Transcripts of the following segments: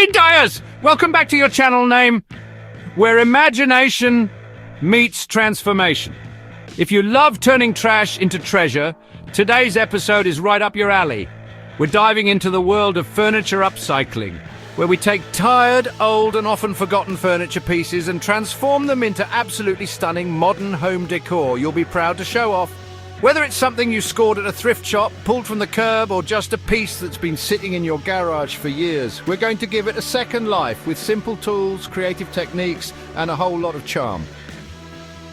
Hey Dyers! Welcome back to your channel name, where imagination meets transformation. If you love turning trash into treasure, today's episode is right up your alley. We're diving into the world of furniture upcycling, where we take tired, old and often forgotten furniture pieces and transform them into absolutely stunning modern home decor you'll be proud to show off. Whether it's something you scored at a thrift shop, pulled from the curb, or just a piece that's been sitting in your garage for years, we're going to give it a second life with simple tools, creative techniques, and a whole lot of charm.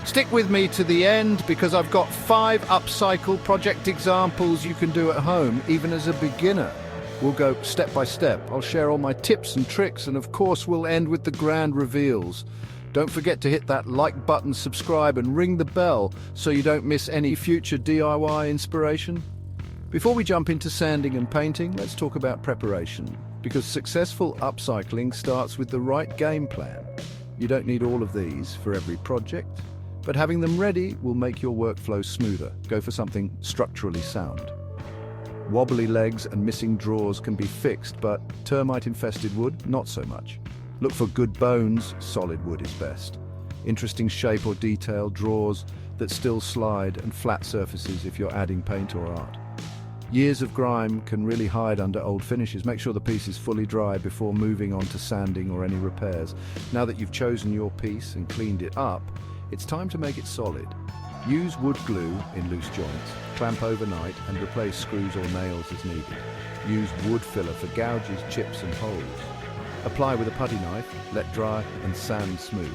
Stick with me to the end because I've got 5 upcycle project examples you can do at home, even as a beginner. We'll go step by step. I'll share all my tips and tricks, and of course we'll end with the grand reveals. Don't forget to hit that like button, subscribe, and ring the bell so you don't miss any future DIY inspiration. Before we jump into sanding and painting, let's talk about preparation, because successful upcycling starts with the right game plan. You don't need all of these for every project, but having them ready will make your workflow smoother. Go for something structurally sound. Wobbly legs and missing drawers can be fixed, but termite-infested wood, not so much. Look for good bones, solid wood is best. Interesting shape or detail, drawers that still slide, and flat surfaces if you're adding paint or art. Years of grime can really hide under old finishes. Make sure the piece is fully dry before moving on to sanding or any repairs. Now that you've chosen your piece and cleaned it up, it's time to make it solid. Use wood glue in loose joints, clamp overnight, and replace screws or nails as needed. Use wood filler for gouges, chips, and holes. Apply with a putty knife, let dry, and sand smooth.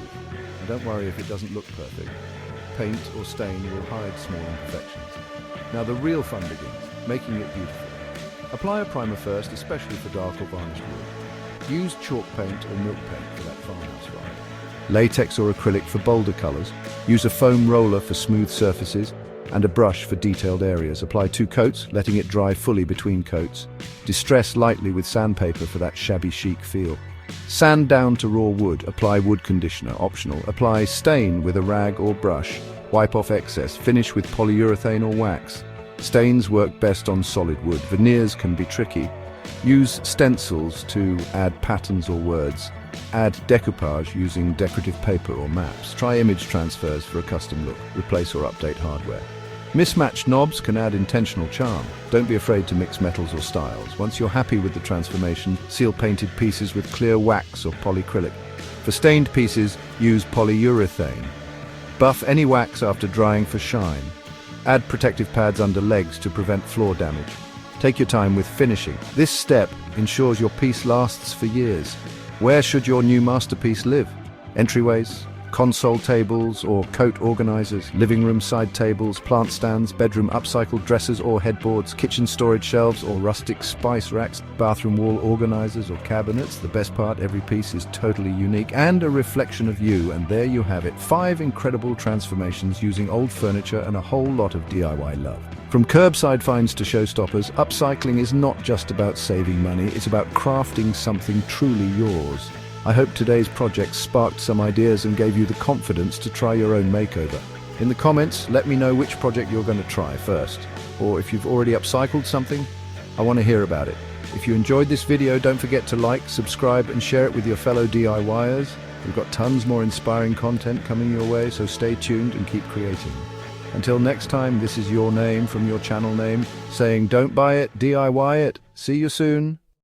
And don't worry if it doesn't look perfect. Paint or stain will hide small imperfections. Now the real fun begins, making it beautiful. Apply a primer first, especially for dark or varnished wood. Use chalk paint or milk paint for that farmhouse vibe. Latex or acrylic for bolder colors. Use a foam roller for smooth surfaces and a brush for detailed areas. Apply 2 coats, letting it dry fully between coats. Distress lightly with sandpaper for that shabby chic feel. Sand down to raw wood. Apply wood conditioner, optional. Apply stain with a rag or brush. Wipe off excess. Finish with polyurethane or wax. Stains work best on solid wood. Veneers can be tricky. Use stencils to add patterns or words. Add decoupage using decorative paper or maps. Try image transfers for a custom look. Replace or update hardware. Mismatched knobs can add intentional charm. Don't be afraid to mix metals or styles. Once you're happy with the transformation, seal painted pieces with clear wax or polyacrylic. For stained pieces, use polyurethane. Buff any wax after drying for shine. Add protective pads under legs to prevent floor damage. Take your time with finishing. This step ensures your piece lasts for years. Where should your new masterpiece live? Entryways, console tables or coat organizers, living room side tables, plant stands, bedroom upcycled dressers or headboards, kitchen storage shelves or rustic spice racks, bathroom wall organizers or cabinets. The best part, every piece is totally unique and a reflection of you, and there you have it. 5 incredible transformations using old furniture and a whole lot of DIY love. From curbside finds to showstoppers, upcycling is not just about saving money, it's about crafting something truly yours. I hope today's project sparked some ideas and gave you the confidence to try your own makeover. In the comments, let me know which project you're going to try first. Or if you've already upcycled something, I want to hear about it. If you enjoyed this video, don't forget to like, subscribe, and share it with your fellow DIYers. We've got tons more inspiring content coming your way, so stay tuned and keep creating. Until next time, this is your name from your channel name, saying don't buy it, DIY it. See you soon.